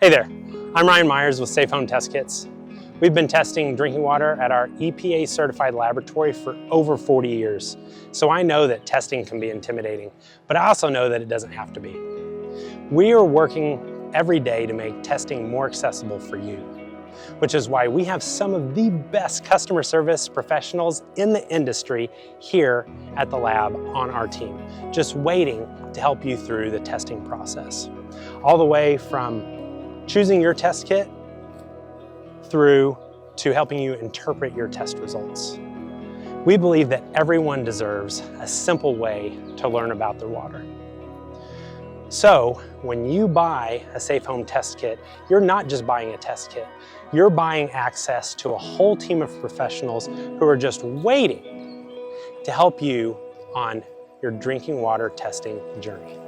Hey there, I'm Ryan Myers with Safe Home Test Kits. We've been testing drinking water at our EPA certified laboratory for over 40 years. So I know that testing can be intimidating, but I also know that it doesn't have to be. We are working every day to make testing more accessible for you, which is why we have some of the best customer service professionals in the industry here at the lab on our team, just waiting to help you through the testing process. All the way from choosing your test kit through to helping you interpret your test results. We believe that everyone deserves a simple way to learn about their water. So when you buy a Safe Home Test Kit, you're not just buying a test kit, you're buying access to a whole team of professionals who are just waiting to help you on your drinking water testing journey.